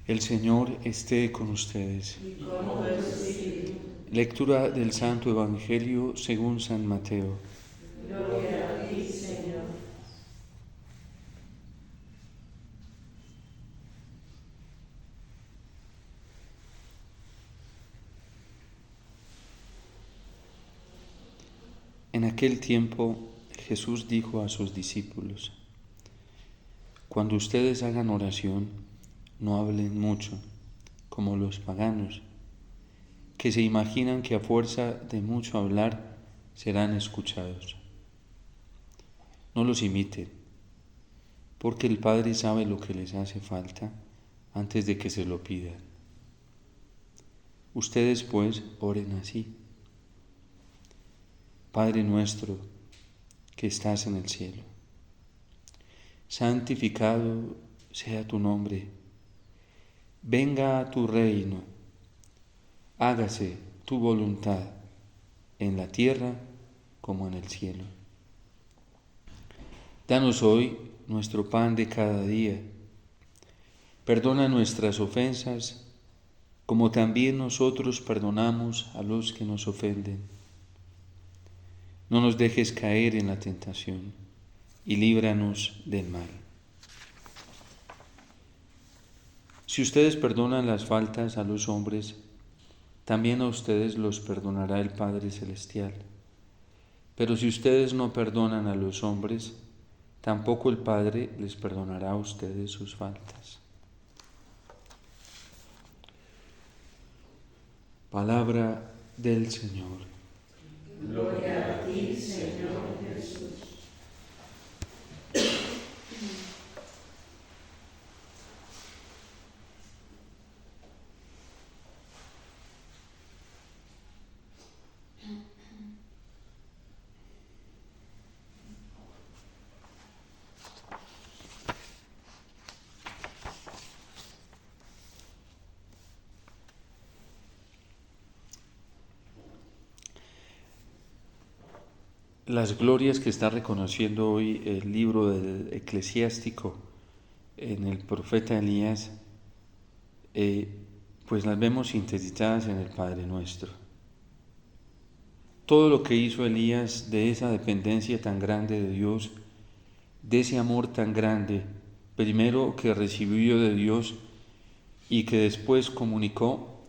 El Señor esté con ustedes. Y con tu espíritu. Lectura del Santo Evangelio según San Mateo. Gloria a ti, Señor. En aquel tiempo Jesús dijo a sus discípulos: Cuando ustedes hagan oración, no hablen mucho, como los paganos, que se imaginan que a fuerza de mucho hablar serán escuchados. No los imiten, porque el Padre sabe lo que les hace falta antes de que se lo pidan. Ustedes, pues, oren así: Padre nuestro que estás en el cielo, santificado sea tu nombre, venga a tu reino, hágase tu voluntad en la tierra como en el cielo. Danos hoy nuestro pan de cada día. Perdona nuestras ofensas, como también nosotros perdonamos a los que nos ofenden. No nos dejes caer en la tentación y líbranos del mal. Si ustedes perdonan las faltas a los hombres, también a ustedes los perdonará el Padre Celestial. Pero si ustedes no perdonan a los hombres, tampoco el Padre les perdonará a ustedes sus faltas. Palabra del Señor. Gloria a ti, Señor Jesús. Las glorias que está reconociendo hoy el libro del Eclesiástico en el profeta Elías, pues las vemos sintetizadas en el Padre Nuestro. Todo lo que hizo Elías de esa dependencia tan grande de Dios, de ese amor tan grande, primero que recibió de Dios y que después comunicó,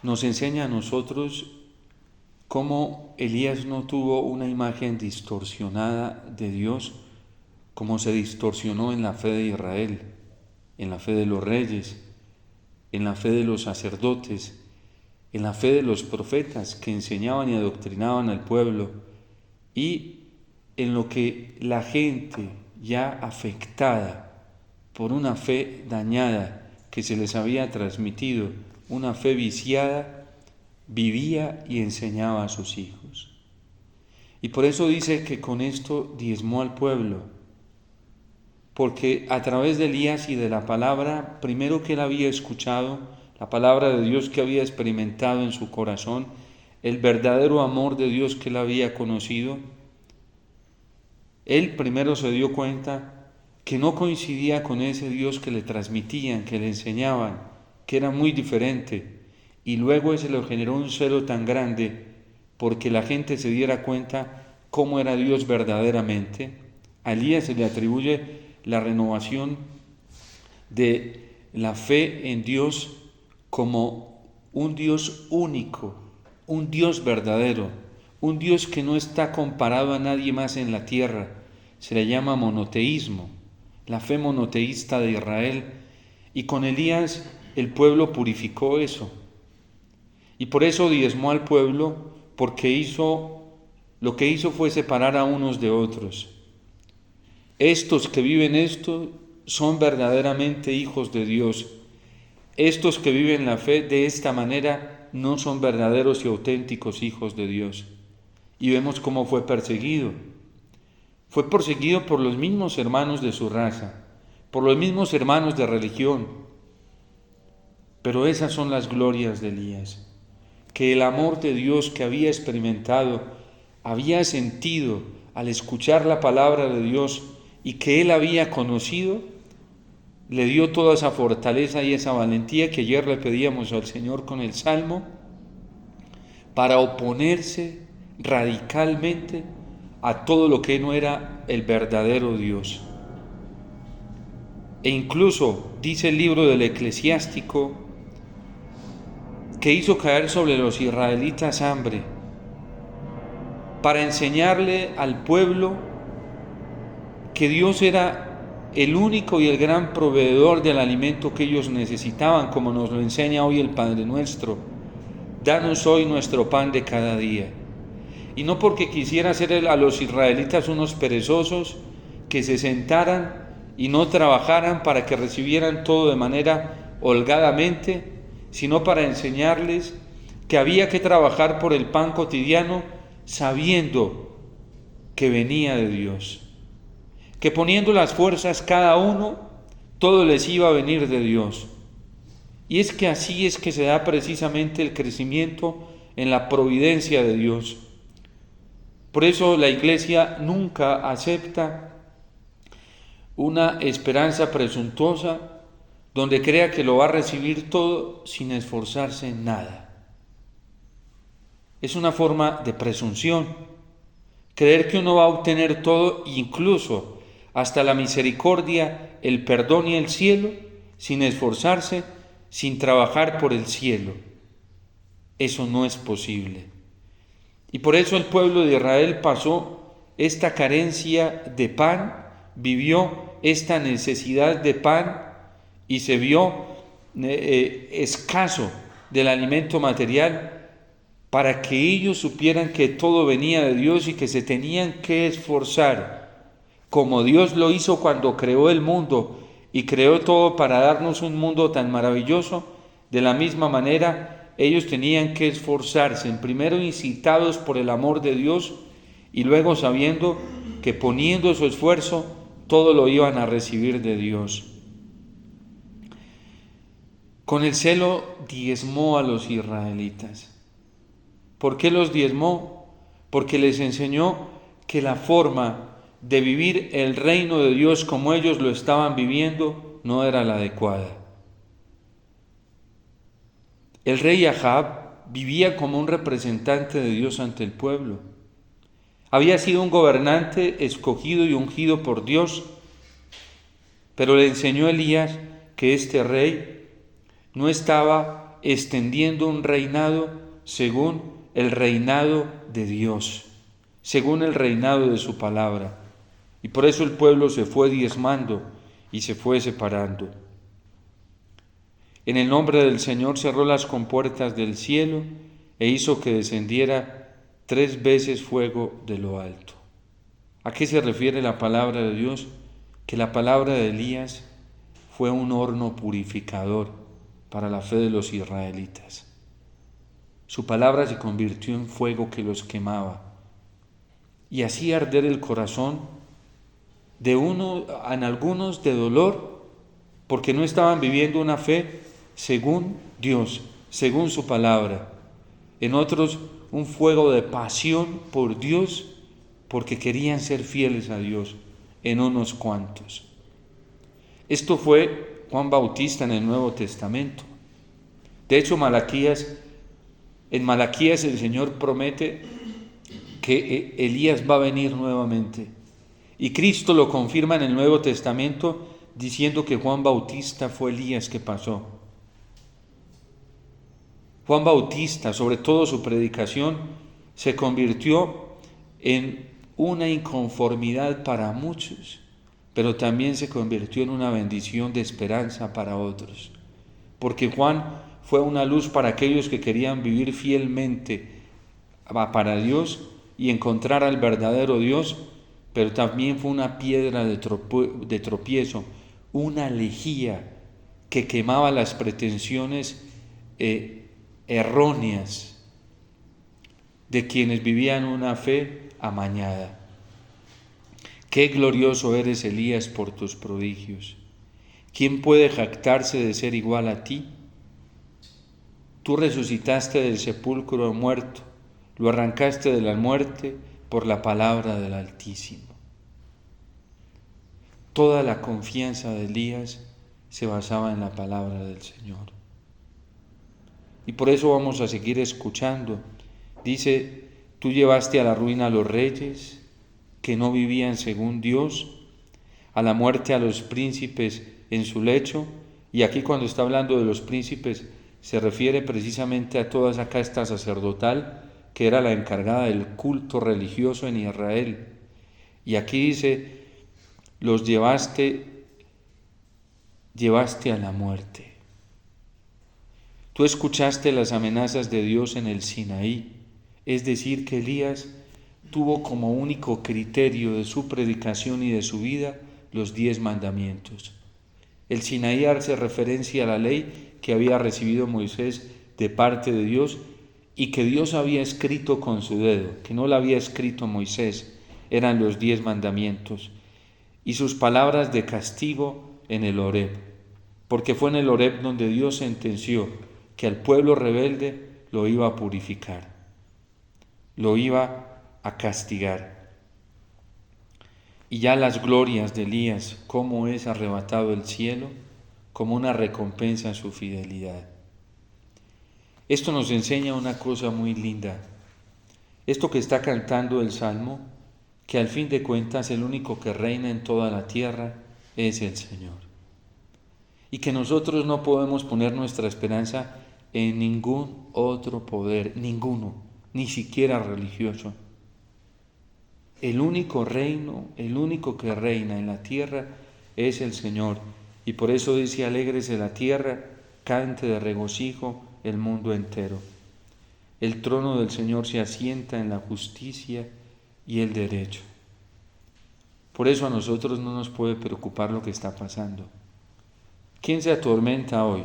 nos enseña a nosotros cómo Elías no tuvo una imagen distorsionada de Dios, como se distorsionó en la fe de Israel, en la fe de los reyes, en la fe de los sacerdotes, en la fe de los profetas que enseñaban y adoctrinaban al pueblo, y en lo que la gente ya afectada por una fe dañada que se les había transmitido, una fe viciada, vivía y enseñaba a sus hijos. Y por eso dice que con esto diezmó al pueblo, porque a través de Elías y de la palabra, primero que él había escuchado, la palabra de Dios que había experimentado en su corazón, el verdadero amor de Dios que él había conocido, él primero se dio cuenta que no coincidía con ese Dios que le transmitían, que le enseñaban, que era muy diferente. Y luego ese le generó un celo tan grande porque la gente se diera cuenta cómo era Dios verdaderamente. A Elías se le atribuye la renovación de la fe en Dios como un Dios único, un Dios verdadero, un Dios que no está comparado a nadie más en la tierra. Se le llama monoteísmo, la fe monoteísta de Israel. Y con Elías el pueblo purificó eso. Y por eso diezmó al pueblo, porque lo que hizo fue separar a unos de otros. Estos que viven esto son verdaderamente hijos de Dios. Estos que viven la fe de esta manera no son verdaderos y auténticos hijos de Dios. Y vemos cómo fue perseguido. Fue perseguido por los mismos hermanos de su raza, por los mismos hermanos de religión. Pero esas son las glorias de Elías. Que el amor de Dios que había experimentado, había sentido al escuchar la palabra de Dios y que él había conocido, le dio toda esa fortaleza y esa valentía que ayer le pedíamos al Señor con el Salmo, para oponerse radicalmente a todo lo que no era el verdadero Dios. E incluso dice el libro del Eclesiástico que hizo caer sobre los israelitas hambre para enseñarle al pueblo que Dios era el único y el gran proveedor del alimento que ellos necesitaban, como nos lo enseña hoy el Padre Nuestro. Danos hoy nuestro pan de cada día. Y no porque quisiera hacer a los israelitas unos perezosos que se sentaran y no trabajaran para que recibieran todo de manera holgadamente, sino para enseñarles que había que trabajar por el pan cotidiano sabiendo que venía de Dios, que poniendo las fuerzas cada uno, todo les iba a venir de Dios. Y es que así es que se da precisamente el crecimiento en la providencia de Dios. Por eso la Iglesia nunca acepta una esperanza presuntuosa donde crea que lo va a recibir todo sin esforzarse en nada. Es una forma de presunción, creer que uno va a obtener todo, incluso hasta la misericordia, el perdón y el cielo, sin esforzarse, sin trabajar por el cielo. Eso no es posible. Y por eso el pueblo de Israel pasó esta carencia de pan, vivió esta necesidad de pan y se vio escaso del alimento material, para que ellos supieran que todo venía de Dios y que se tenían que esforzar, como Dios lo hizo cuando creó el mundo y creó todo para darnos un mundo tan maravilloso. De la misma manera, ellos tenían que esforzarse, primero incitados por el amor de Dios y luego sabiendo que poniendo su esfuerzo, todo lo iban a recibir de Dios. Con el celo diezmó a los israelitas. ¿Por qué los diezmó? Porque les enseñó que la forma de vivir el reino de Dios como ellos lo estaban viviendo no era la adecuada. El rey Ahab vivía como un representante de Dios ante el pueblo. Había sido un gobernante escogido y ungido por Dios, pero le enseñó a Elías que este rey no estaba extendiendo un reinado según el reinado de Dios, según el reinado de su palabra. Y por eso el pueblo se fue diezmando y se fue separando. En el nombre del Señor cerró las compuertas del cielo e hizo que descendiera 3 veces fuego de lo alto. ¿A qué se refiere la palabra de Dios? Que la palabra de Elías fue un horno purificador para la fe de los israelitas. Su palabra se convirtió en fuego que los quemaba y hacía arder el corazón de en algunos de dolor, porque no estaban viviendo una fe según Dios, según su palabra. En otros, un fuego de pasión por Dios, porque querían ser fieles a Dios, en unos cuantos. Esto fue Juan Bautista en el Nuevo Testamento. De hecho, en Malaquías el Señor promete que Elías va a venir nuevamente. Y Cristo lo confirma en el Nuevo Testamento diciendo que Juan Bautista fue Elías que pasó. Juan Bautista, sobre todo su predicación, se convirtió en una inconformidad para muchos, pero también se convirtió en una bendición de esperanza para otros. Porque Juan fue una luz para aquellos que querían vivir fielmente para Dios y encontrar al verdadero Dios, pero también fue una piedra de tropiezo, una lejía que quemaba las pretensiones erróneas de quienes vivían una fe amañada. Qué glorioso eres, Elías, por tus prodigios. ¿Quién puede jactarse de ser igual a ti? Tú resucitaste del sepulcro muerto, lo arrancaste de la muerte por la palabra del Altísimo. Toda la confianza de Elías se basaba en la palabra del Señor. Y por eso vamos a seguir escuchando. Dice, tú llevaste a la ruina a los reyes que no vivían según Dios, a la muerte a los príncipes en su lecho. Y aquí cuando está hablando de los príncipes se refiere precisamente a toda esa casta sacerdotal que era la encargada del culto religioso en Israel. Y aquí dice, los llevaste a la muerte. Tú escuchaste las amenazas de Dios en el Sinaí, es decir, que Elías tuvo como único criterio de su predicación y de su vida los 10 mandamientos. El Sinaí hace referencia a la ley que había recibido Moisés de parte de Dios y que Dios había escrito con su dedo, que no la había escrito Moisés, eran los 10 mandamientos. Y sus palabras de castigo en el Horeb, porque fue en el Horeb donde Dios sentenció que al pueblo rebelde lo iba a purificar, lo iba a castigar. Y ya las glorias de Elías, cómo es arrebatado el cielo, como una recompensa a su fidelidad. Esto nos enseña una cosa muy linda. Esto que está cantando el Salmo, que al fin de cuentas el único que reina en toda la tierra es el Señor. Y que nosotros no podemos poner nuestra esperanza en ningún otro poder, ninguno, ni siquiera religioso. El único reino, el único que reina en la tierra es el Señor. Y por eso dice, alégrese la tierra, cante de regocijo el mundo entero. El trono del Señor se asienta en la justicia y el derecho. Por eso a nosotros no nos puede preocupar lo que está pasando. ¿Quién se atormenta hoy?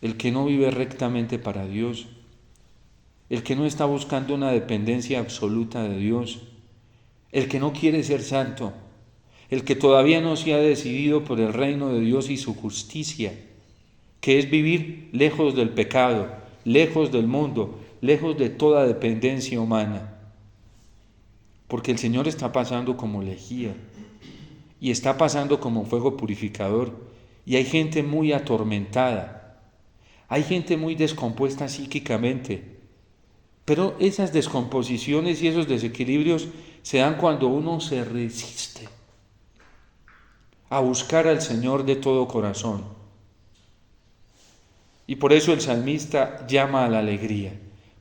El que no vive rectamente para Dios, el que no está buscando una dependencia absoluta de Dios, el que no quiere ser santo, el que todavía no se ha decidido por el reino de Dios y su justicia, que es vivir lejos del pecado, lejos del mundo, lejos de toda dependencia humana. Porque el Señor está pasando como lejía y está pasando como fuego purificador, y hay gente muy atormentada. Hay gente muy descompuesta psíquicamente, pero esas descomposiciones y esos desequilibrios se dan cuando uno se resiste a buscar al Señor de todo corazón. Y por eso el salmista llama a la alegría,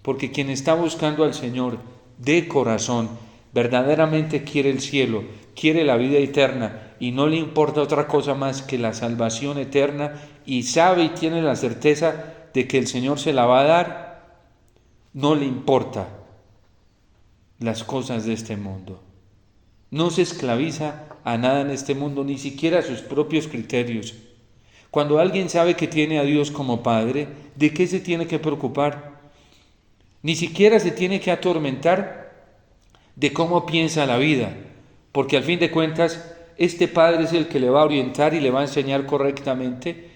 porque quien está buscando al Señor de corazón, verdaderamente quiere el cielo, quiere la vida eterna y no le importa otra cosa más que la salvación eterna, y sabe y tiene la certeza de que el Señor se la va a dar. No le importa las cosas de este mundo. No se esclaviza a nada en este mundo, ni siquiera a sus propios criterios. Cuando alguien sabe que tiene a Dios como Padre, ¿de qué se tiene que preocupar? Ni siquiera se tiene que atormentar de cómo piensa la vida, porque al fin de cuentas este Padre es el que le va a orientar y le va a enseñar correctamente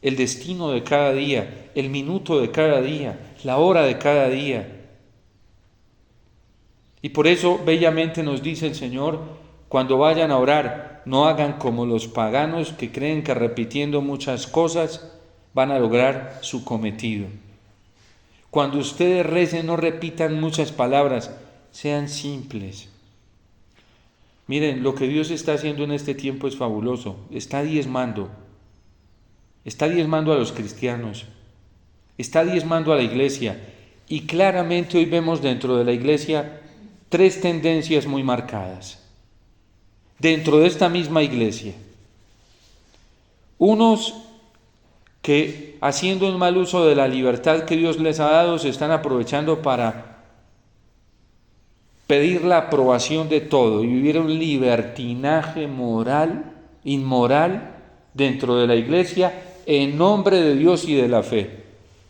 el destino de cada día, el minuto de cada día, la hora de cada día. Y por eso bellamente nos dice el Señor, cuando vayan a orar, no hagan como los paganos que creen que repitiendo muchas cosas van a lograr su cometido. Cuando ustedes recen, no repitan muchas palabras, sean simples. Miren, lo que Dios está haciendo en este tiempo es fabuloso. Está diezmando a los cristianos, está diezmando a la iglesia. Y claramente hoy vemos dentro de la iglesia 3 tendencias muy marcadas. Dentro de esta misma iglesia, unos que haciendo un mal uso de la libertad que Dios les ha dado, se están aprovechando para pedir la aprobación de todo y vivir un libertinaje moral, inmoral, dentro de la iglesia, en nombre de Dios y de la fe.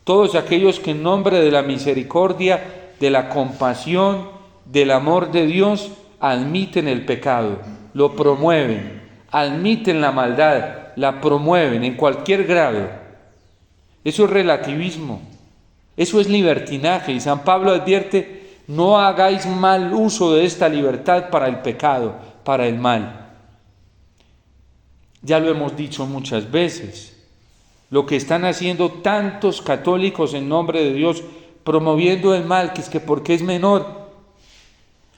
Todos aquellos que en nombre de la misericordia, de la compasión, del amor de Dios, admiten el pecado, lo promueven, admiten la maldad, la promueven en cualquier grado. Eso es relativismo, eso es libertinaje, y San Pablo advierte: no hagáis mal uso de esta libertad para el pecado, para el mal. Ya lo hemos dicho muchas veces. Lo que están haciendo tantos católicos en nombre de Dios, promoviendo el mal, que es que porque es menor,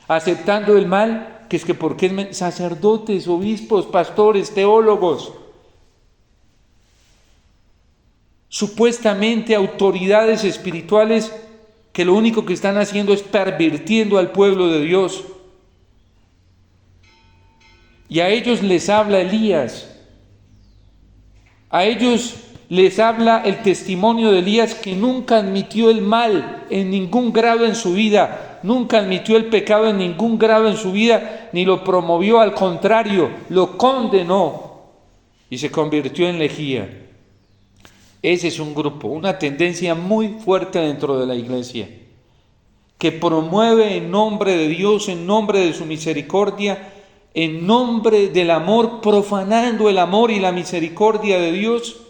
aceptando el mal, que es que porque es sacerdotes, obispos, pastores, teólogos, supuestamente autoridades espirituales que lo único que están haciendo es pervirtiendo al pueblo de Dios. Y a ellos les habla Elías, a ellos les habla el testimonio de Elías, que nunca admitió el mal en ningún grado en su vida, nunca admitió el pecado en ningún grado en su vida, ni lo promovió, al contrario, lo condenó y se convirtió en lejía. Ese es un grupo, una tendencia muy fuerte dentro de la iglesia, que promueve en nombre de Dios, en nombre de su misericordia, en nombre del amor, profanando el amor y la misericordia de Dios,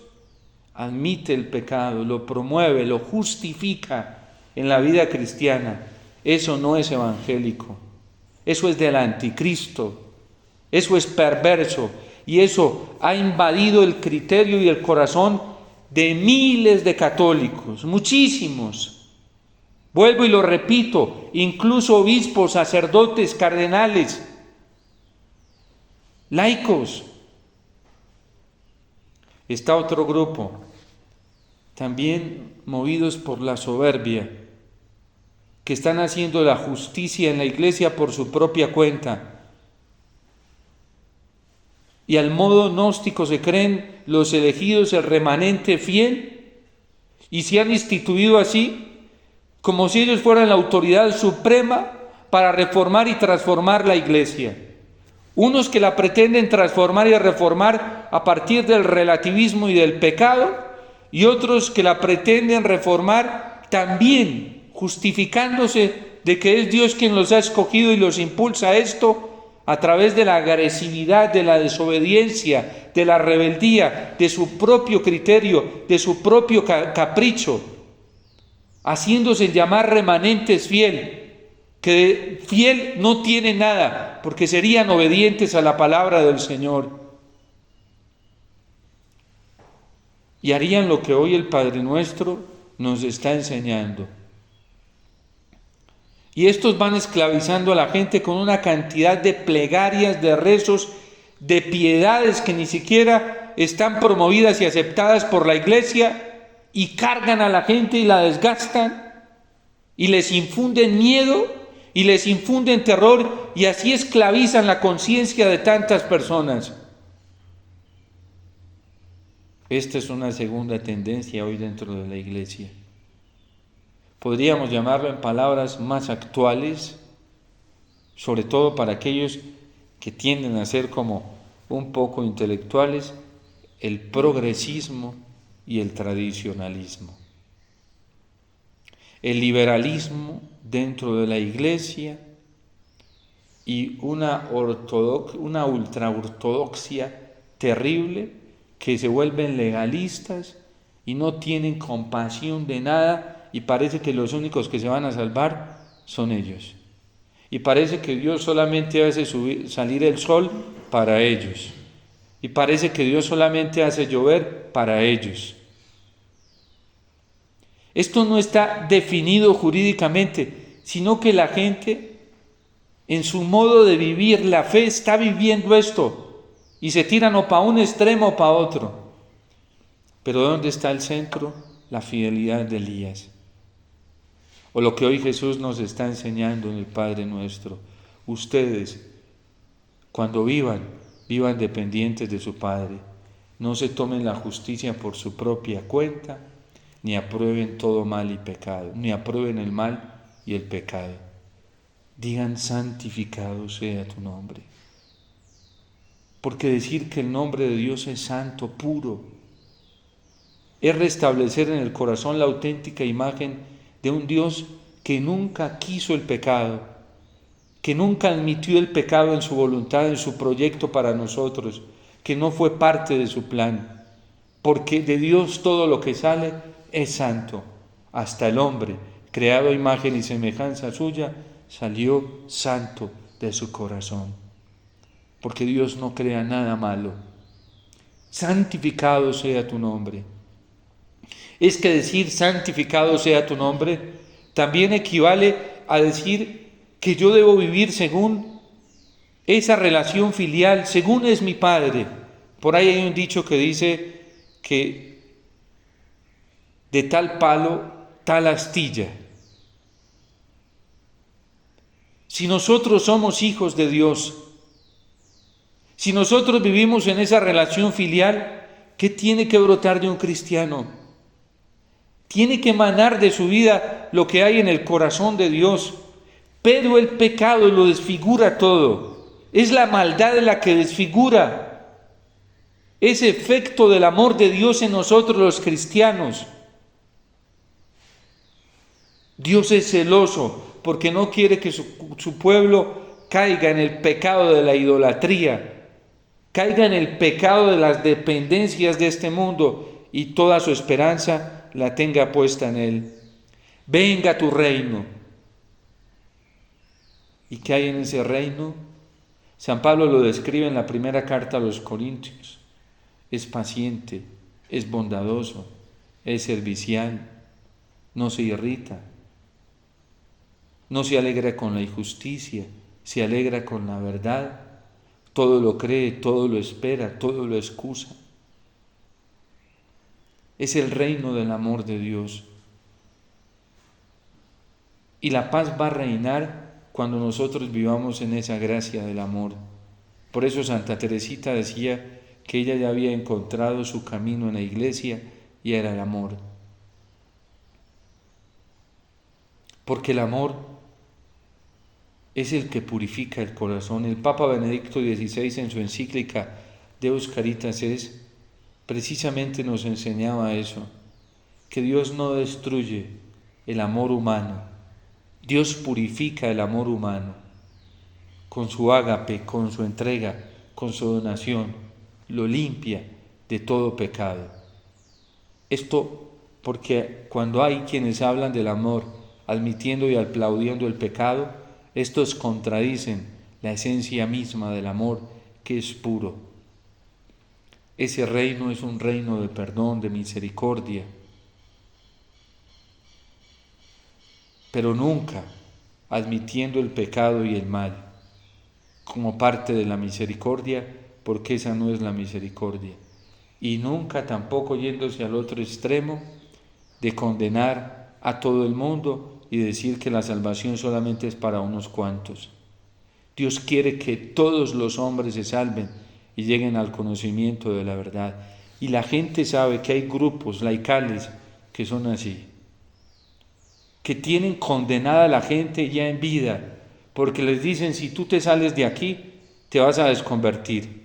admite el pecado, lo promueve, lo justifica en la vida cristiana. Eso no es evangélico, eso es del anticristo, eso es perverso, y eso ha invadido el criterio y el corazón de miles de católicos, muchísimos. Vuelvo y lo repito, incluso obispos, sacerdotes, cardenales, laicos. Está otro grupo, también movidos por la soberbia, que están haciendo la justicia en la iglesia por su propia cuenta. Y al modo gnóstico se creen los elegidos, el remanente fiel, y se han instituido así, como si ellos fueran la autoridad suprema para reformar y transformar la iglesia. Unos que la pretenden transformar y reformar a partir del relativismo y del pecado, y otros que la pretenden reformar también justificándose de que es Dios quien los ha escogido y los impulsa a esto a través de la agresividad, de la desobediencia, de la rebeldía, de su propio criterio, de su propio capricho, haciéndose llamar remanentes fiel, que fiel no tiene nada, porque serían obedientes a la palabra del Señor. Y harían lo que hoy el Padre Nuestro nos está enseñando. Y estos van esclavizando a la gente con una cantidad de plegarias, de rezos, de piedades que ni siquiera están promovidas y aceptadas por la iglesia, y cargan a la gente y la desgastan, y les infunden miedo, y les infunden terror, y así esclavizan la conciencia de tantas personas. Esta es una segunda tendencia hoy dentro de la iglesia. Podríamos llamarlo en palabras más actuales, sobre todo para aquellos que tienden a ser como un poco intelectuales, el progresismo y el tradicionalismo. El liberalismo dentro de la iglesia y una ultraortodoxia terrible, que se vuelven legalistas y no tienen compasión de nada, y parece que los únicos que se van a salvar son ellos. Y parece que Dios solamente hace salir el sol para ellos. Y parece que Dios solamente hace llover para ellos. Esto no está definido jurídicamente, sino que la gente, en su modo de vivir la fe, está viviendo esto, y se tiran o para un extremo o para otro. Pero ¿dónde está el centro? La fidelidad de Elías. O lo que hoy Jesús nos está enseñando en el Padre Nuestro. Ustedes, cuando vivan dependientes de su Padre. No se tomen la justicia por su propia cuenta, ni aprueben todo mal y pecado, ni aprueben el mal y el pecado. Digan: santificado sea tu nombre. Porque decir que el nombre de Dios es santo, puro, es restablecer en el corazón la auténtica imagen de un Dios que nunca quiso el pecado, que nunca admitió el pecado en su voluntad, en su proyecto para nosotros, que no fue parte de su plan, porque de Dios todo lo que sale es santo. Hasta el hombre, creado a imagen y semejanza suya, salió santo de su corazón, porque Dios no crea nada malo. santificado sea tu nombre. Es que decir santificado sea tu nombre también equivale a decir que yo debo vivir según esa relación filial, según es mi Padre. Por ahí hay un dicho que dice que de tal palo, tal astilla. Si nosotros somos hijos de Dios, si nosotros vivimos en esa relación filial, ¿qué tiene que brotar de un cristiano? Tiene que emanar de su vida lo que hay en el corazón de Dios. Pero el pecado lo desfigura todo. Es la maldad la que desfigura ese efecto del amor de Dios en nosotros los cristianos. Dios es celoso porque no quiere que su pueblo caiga en el pecado de la idolatría, caiga en el pecado de las dependencias de este mundo y toda su esperanza la tenga puesta en Él. Venga tu reino. ¿Y qué hay en ese reino? San Pablo lo describe en la primera carta a los Corintios. Es paciente, es bondadoso, es servicial, no se irrita, no se alegra con la injusticia, se alegra con la verdad. Todo lo cree, todo lo espera, todo lo excusa. Es el reino del amor de Dios. Y la paz va a reinar cuando nosotros vivamos en esa gracia del amor. Por eso Santa Teresita decía que ella ya había encontrado su camino en la iglesia y era el amor. Porque el amor es el que purifica el corazón. El Papa Benedicto XVI en su encíclica Deus Caritas Es, precisamente nos enseñaba eso, que Dios no destruye el amor humano, Dios purifica el amor humano con su ágape, con su entrega, con su donación, lo limpia de todo pecado. Esto porque cuando hay quienes hablan del amor, admitiendo y aplaudiendo el pecado, estos contradicen la esencia misma del amor, que es puro. Ese reino es un reino de perdón, de misericordia, pero nunca admitiendo el pecado y el mal como parte de la misericordia, porque esa no es la misericordia. Y nunca tampoco yéndose al otro extremo de condenar a todo el mundo y decir que la salvación solamente es para unos cuantos. Dios quiere que todos los hombres se salven y lleguen al conocimiento de la verdad. Y la gente sabe que hay grupos laicales que son así, que tienen condenada a la gente ya en vida, porque les dicen: si tú te sales de aquí, te vas a desconvertir.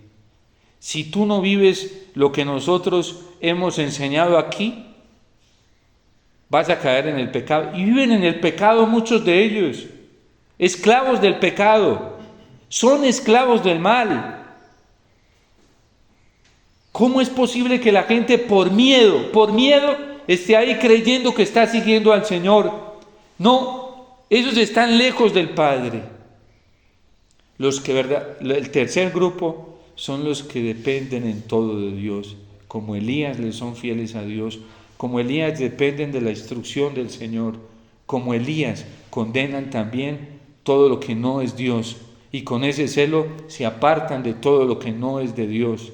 Si tú no vives lo que nosotros hemos enseñado aquí, vas a caer en el pecado. Y viven en el pecado muchos de ellos, esclavos del pecado, son esclavos del mal. ¿Cómo es posible que la gente por miedo, esté ahí creyendo que está siguiendo al Señor? No, ellos están lejos del Padre. El tercer grupo son los que dependen en todo de Dios, como Elías les son fieles a Dios, como Elías dependen de la instrucción del Señor, como Elías condenan también todo lo que no es Dios y con ese celo se apartan de todo lo que no es de Dios.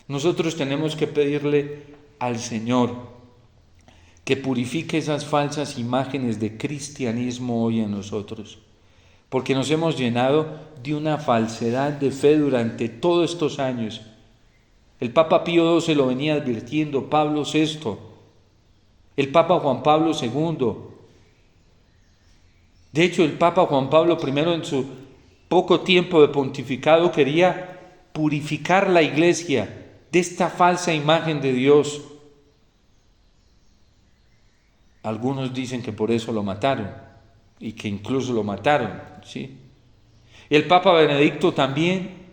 Nosotros tenemos que pedirle al Señor que purifique esas falsas imágenes de cristianismo hoy en nosotros, porque nos hemos llenado de una falsedad de fe durante todos estos años. El Papa Pío XII lo venía advirtiendo, Pablo VI, el Papa Juan Pablo II. De hecho, el Papa Juan Pablo I en su poco tiempo de pontificado quería purificar la Iglesia de esta falsa imagen de Dios. Algunos dicen que por eso lo mataron y que incluso lo mataron, ¿sí? El Papa Benedicto también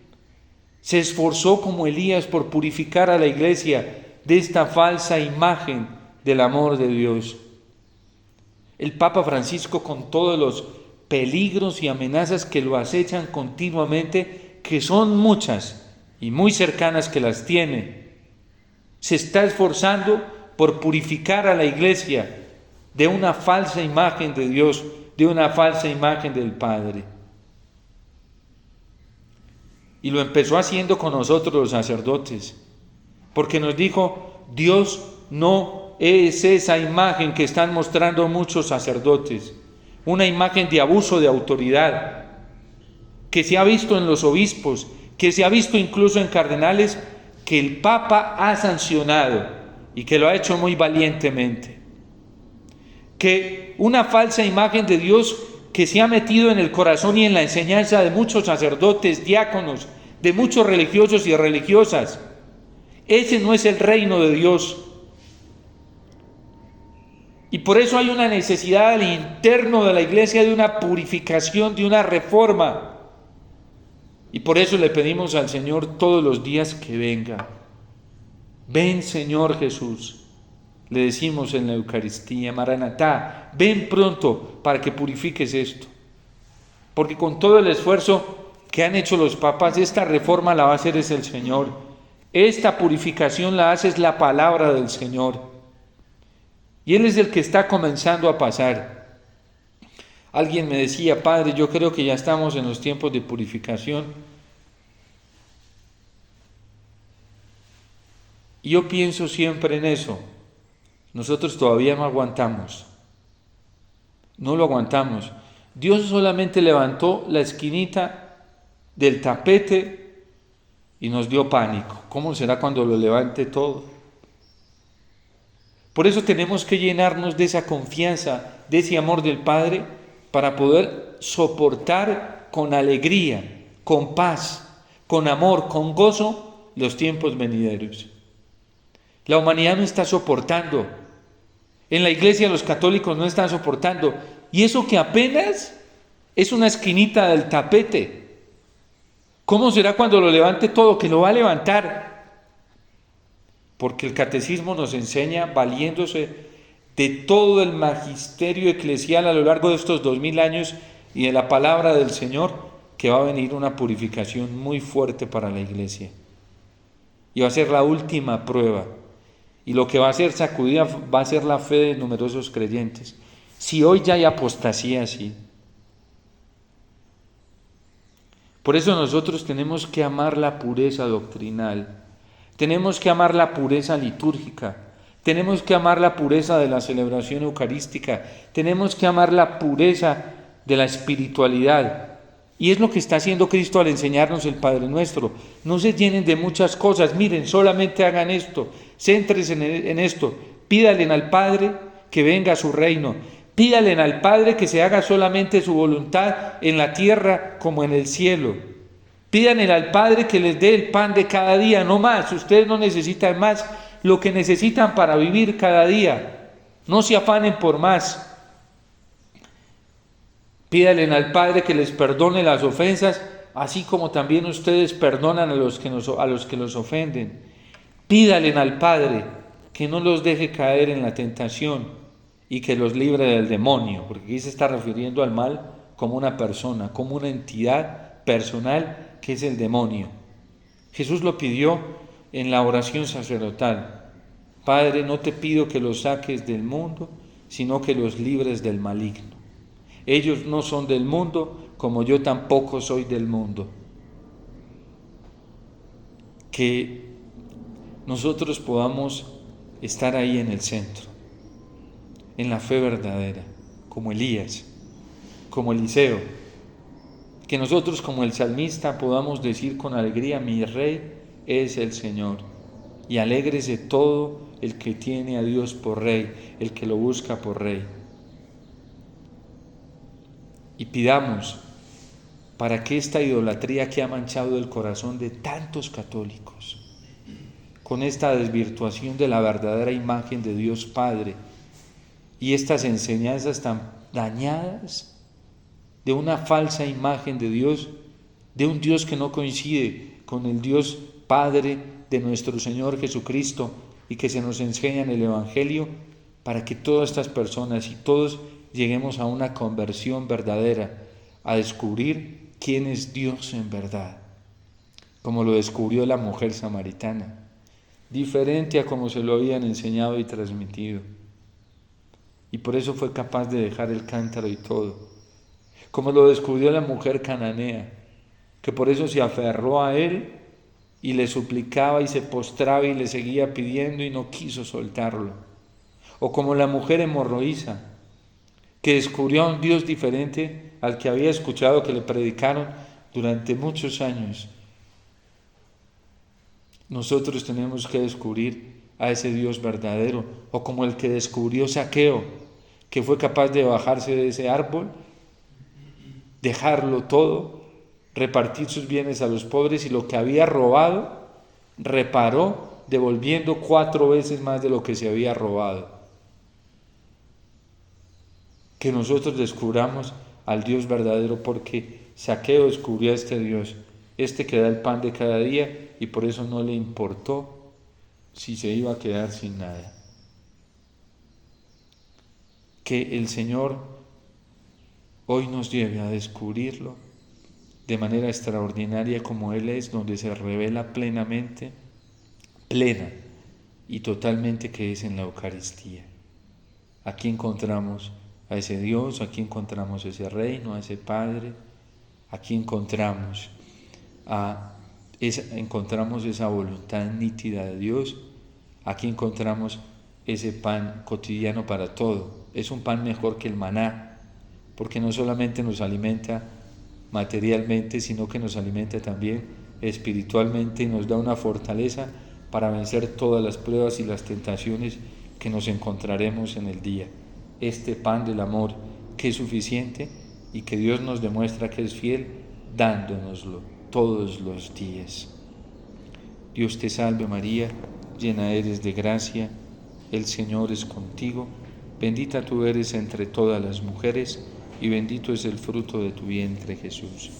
se esforzó como Elías por purificar a la Iglesia de esta falsa imagen del amor de Dios. El Papa Francisco, con todos los peligros y amenazas que lo acechan continuamente, que son muchas y muy cercanas que las tiene, se está esforzando por purificar a la iglesia de una falsa imagen de Dios, de una falsa imagen del Padre. Y lo empezó haciendo con nosotros los sacerdotes, porque nos dijo, Dios no es esa imagen que están mostrando muchos sacerdotes, una imagen de abuso de autoridad, que se ha visto en los obispos, que se ha visto incluso en cardenales, que el Papa ha sancionado y que lo ha hecho muy valientemente. Que una falsa imagen de Dios que se ha metido en el corazón y en la enseñanza de muchos sacerdotes, diáconos, de muchos religiosos y religiosas. Ese no es el reino de Dios. Y por eso hay una necesidad al interno de la iglesia de una purificación, de una reforma. Y por eso le pedimos al Señor todos los días que venga. Ven, Señor Jesús. Le decimos en la Eucaristía, Maranatá, ven pronto para que purifiques esto. Porque con todo el esfuerzo que han hecho los papas, esta reforma la va a hacer es el Señor. Esta purificación la hace es la palabra del Señor. Y Él es el que está comenzando a pasar. Alguien me decía, Padre, yo creo que ya estamos en los tiempos de purificación. Y yo pienso siempre en eso. Nosotros todavía no aguantamos. No lo aguantamos. Dios solamente levantó la esquinita del tapete y nos dio pánico. ¿Cómo será cuando lo levante todo? Por eso tenemos que llenarnos de esa confianza, de ese amor del Padre, para poder soportar con alegría, con paz, con amor, con gozo los tiempos venideros. La humanidad no está soportando. En la iglesia los católicos no están soportando. Y eso que apenas es una esquinita del tapete. ¿Cómo será cuando lo levante todo? Que lo va a levantar. Porque el catecismo nos enseña, valiéndose de todo el magisterio eclesial a lo largo de estos 2000 años y de la palabra del Señor, que va a venir una purificación muy fuerte para la iglesia. Y va a ser la última prueba. Y lo que va a ser sacudida va a ser la fe de numerosos creyentes. Si hoy ya hay apostasía así. Por eso nosotros tenemos que amar la pureza doctrinal. Tenemos que amar la pureza litúrgica. Tenemos que amar la pureza de la celebración eucarística. Tenemos que amar la pureza de la espiritualidad. Y es lo que está haciendo Cristo al enseñarnos el Padre Nuestro. No se llenen de muchas cosas. Miren, solamente hagan esto. Céntrense en esto. Pídale al Padre que venga a su reino. Pídale al Padre que se haga solamente su voluntad en la tierra como en el cielo. Pídanle al Padre que les dé el pan de cada día, no más. Ustedes no necesitan más, lo que necesitan para vivir cada día. No se afanen por más. Pídanle al Padre que les perdone las ofensas, así como también ustedes perdonan a los que los ofenden. Pídanle al Padre que no los deje caer en la tentación y que los libre del demonio, porque aquí se está refiriendo al mal como una persona, como una entidad personal que es el demonio. Jesús lo pidió en la oración sacerdotal. Padre, no te pido que los saques del mundo, sino que los libres del maligno. Ellos no son del mundo, como yo tampoco soy del mundo. Que nosotros podamos estar ahí en el centro, en la fe verdadera, como Elías, como Eliseo. Que nosotros como el salmista podamos decir con alegría, mi Rey es el Señor. Y alégrese todo el que tiene a Dios por Rey, el que lo busca por Rey. Y pidamos para que esta idolatría que ha manchado el corazón de tantos católicos, con esta desvirtuación de la verdadera imagen de Dios Padre y estas enseñanzas tan dañadas de una falsa imagen de Dios, de un Dios que no coincide con el Dios Padre de nuestro Señor Jesucristo y que se nos enseña en el Evangelio, para que todas estas personas y todos lleguemos a una conversión verdadera, a descubrir quién es Dios en verdad. como lo descubrió la mujer samaritana, diferente a como se lo habían enseñado y transmitido. Y por eso fue capaz de dejar el cántaro y todo, como lo descubrió la mujer cananea, que por eso se aferró a él y le suplicaba y se postraba y le seguía pidiendo y no quiso soltarlo. O como la mujer hemorroísa, que descubrió a un Dios diferente al que había escuchado que le predicaron durante muchos años. Nosotros tenemos que descubrir a ese Dios verdadero, o como el que descubrió Zaqueo, que fue capaz de bajarse de ese árbol, dejarlo todo, repartir sus bienes a los pobres y lo que había robado, reparó, devolviendo 4 veces más de lo que se había robado. Que nosotros descubramos al Dios verdadero, porque Zaqueo descubrió a este Dios, que da el pan de cada día, y por eso no le importó si se iba a quedar sin nada. Que el Señor hoy nos lleve a descubrirlo de manera extraordinaria como Él es, donde se revela plenamente, plena y totalmente, que es en la Eucaristía. Aquí encontramos a ese Dios, aquí encontramos ese reino, a ese Padre, aquí encontramos esa voluntad nítida de Dios, aquí encontramos ese pan cotidiano para todo. Es un pan mejor que el maná, porque no solamente nos alimenta materialmente, sino que nos alimenta también espiritualmente y nos da una fortaleza para vencer todas las pruebas y las tentaciones que nos encontraremos en el día. Este pan del amor, que es suficiente y que Dios nos demuestra que es fiel, dándonoslo todos los días. Dios te salve María, llena eres de gracia, el Señor es contigo, bendita tú eres entre todas las mujeres, y bendito es el fruto de tu vientre, Jesús.